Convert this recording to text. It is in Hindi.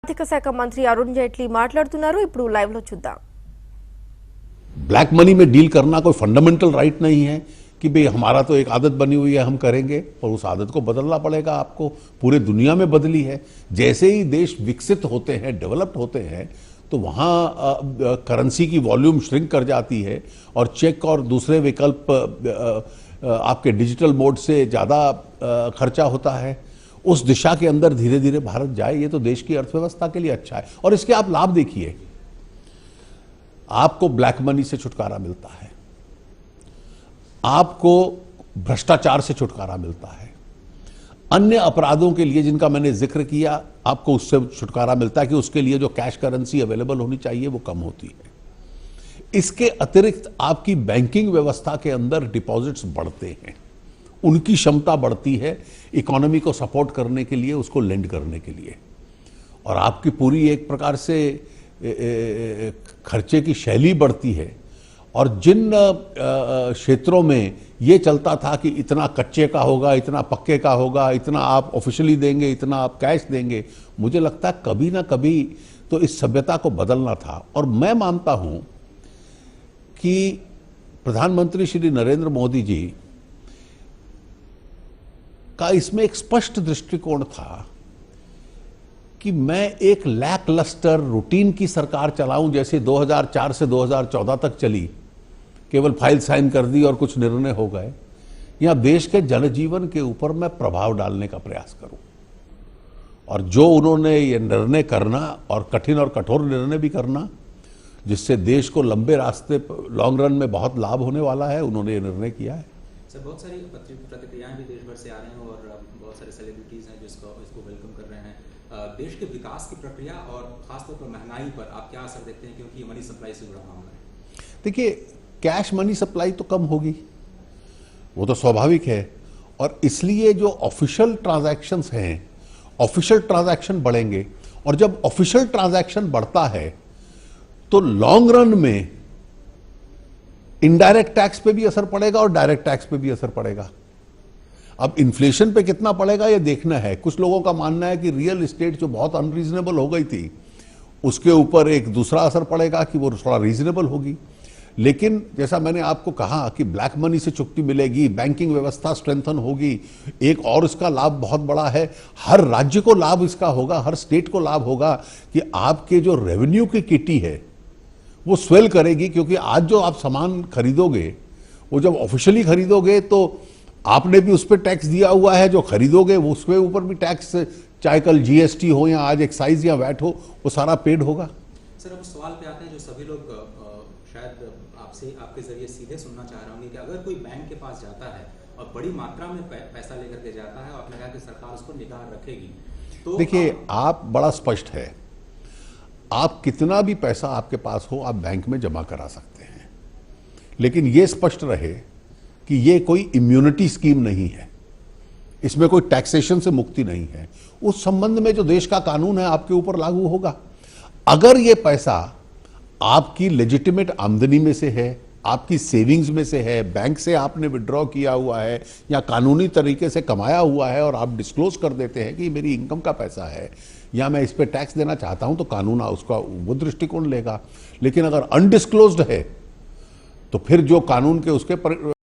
ఆర్థిక శాఖ మంత్రి అరుణ్ జైట్లీ మాట్లాడుతున్నారు. ఇప్పుడు లైవ్ లో చూద్దాం. ब्लैक मनी में डील करना कोई फंडामेंटल राइट नहीं है कि भाई हमारा तो एक आदत बनी हुई है हम करेंगे, पर उस आदत को बदलना पड़ेगा आपको। पूरे दुनिया में बदली है। जैसे ही देश विकसित होते हैं, डेवलप्ड होते हैं, तो वहाँ करेंसी की वॉल्यूम श्रिंक कर जाती है और चेक और दूसरे विकल्प आपके डिजिटल मोड से ज़्यादा खर्चा होता है। उस दिशा के अंदर धीरे धीरे भारत जाए, ये तो देश की अर्थव्यवस्था के लिए अच्छा है। और इसके आप लाभ देखिए, आपको ब्लैक मनी से छुटकारा मिलता है, आपको भ्रष्टाचार से छुटकारा मिलता है, अन्य अपराधों के लिए जिनका मैंने जिक्र किया आपको उससे छुटकारा मिलता है कि उसके लिए जो कैश करेंसी अवेलेबल होनी चाहिए वो कम होती है। इसके अतिरिक्त आपकी बैंकिंग व्यवस्था के अंदर डिपॉजिट्स बढ़ते हैं, उनकी क्षमता बढ़ती है इकोनॉमी को सपोर्ट करने के लिए, उसको लेंड करने के लिए। और आपकी पूरी एक प्रकार से खर्चे की शैली बढ़ती है। और जिन क्षेत्रों में ये चलता था कि इतना कच्चे का होगा, इतना पक्के का होगा, इतना आप ऑफिशियली देंगे, इतना आप कैश देंगे, मुझे लगता है कभी ना कभी तो इस सभ्यता को बदलना था। और मैं मानता हूं कि प्रधानमंत्री श्री नरेंद्र मोदी जी का इसमें एक स्पष्ट दृष्टिकोण था कि मैं एक लैकलस्टर रूटीन की सरकार चलाऊं, जैसे 2004 से 2014 तक चली, केवल फाइल साइन कर दी और कुछ निर्णय हो गए। या देश के जनजीवन के ऊपर मैं प्रभाव डालने का प्रयास करूं। और जो उन्होंने ये निर्णय करना और कठिन और कठोर निर्णय भी करना, जिससे देश को लंबे रास्ते लॉन्ग रन में बहुत लाभ होने वाला है, उन्होंने ये निर्णय किया है। सर, बहुत सारी प्रतिक्रियाएं भी देश भर से आ रही हैं और बहुत सारे सेलिब्रिटीज हैं जो इसको वेलकम कर रहे हैं। देश के विकास की प्रक्रिया और खासतौर पर महंगाई पर आप क्या असर देखते हैं, क्योंकि ये मनी सप्लाई से जुड़ा मामला है? देखिए, कैश मनी सप्लाई तो कम होगी, वो तो स्वाभाविक है। और इसलिए जो ऑफिशियल ट्रांजैक्शंस हैं, ऑफिशियल ट्रांजैक्शन बढ़ेंगे। और जब ऑफिशियल ट्रांजैक्शन बढ़ता है तो लॉन्ग रन में इनडायरेक्ट टैक्स पे भी असर पड़ेगा और डायरेक्ट टैक्स पे भी असर पड़ेगा। अब इन्फ्लेशन पे कितना पड़ेगा ये देखना है। कुछ लोगों का मानना है कि रियल एस्टेट जो बहुत अनरीजनेबल हो गई थी, उसके ऊपर एक दूसरा असर पड़ेगा कि वो थोड़ा रीजनेबल होगी। लेकिन जैसा मैंने आपको कहा कि ब्लैक मनी से चुक्ति मिलेगी, बैंकिंग व्यवस्था स्ट्रेंथन होगी। एक और इसका लाभ बहुत बड़ा है, हर राज्य को लाभ इसका होगा, हर स्टेट को लाभ होगा कि आपके जो रेवेन्यू की किटी है वो स्वेल करेगी। क्योंकि आज जो आप सामान खरीदोगे, वो जब ऑफिशियली खरीदोगे तो आपने भी उस पर टैक्स दिया हुआ है, जो खरीदोगे वो उसके ऊपर भी टैक्स, चाहे कल जीएसटी हो या आज एक्साइज या वैट हो, वो सारा पेड होगा। सर, अब सवाल पे आते हैं जो सभी लोग शायद आपसे आपके जरिए सीधे सुनना चाह रहे होंगे कि अगर कोई बैंक के पास जाता है और बड़ी मात्रा में पैसा लेकर के जाता है और आपने कहा कि सरकार उस पर निगाह रखेगी, तो देखिए, आप बड़ा स्पष्ट है, आप कितना भी पैसा आपके पास हो आप बैंक में जमा करा सकते हैं। लेकिन यह स्पष्ट रहे कि यह कोई इम्यूनिटी स्कीम नहीं है, इसमें कोई टैक्सेशन से मुक्ति नहीं है। उस संबंध में जो देश का कानून है आपके ऊपर लागू होगा। अगर यह पैसा आपकी लेजिटिमेट आमदनी में से है, आपकी सेविंग्स में से है, बैंक से आपने विड्रॉ किया हुआ है या कानूनी तरीके से कमाया हुआ है और आप डिस्क्लोज कर देते हैं कि मेरी इनकम का पैसा है या मैं इस पे टैक्स देना चाहता हूं, तो कानून उसका वो दृष्टिकोण लेगा। लेकिन अगर अनडिस्क्लोज्ड है तो फिर जो कानून के उसके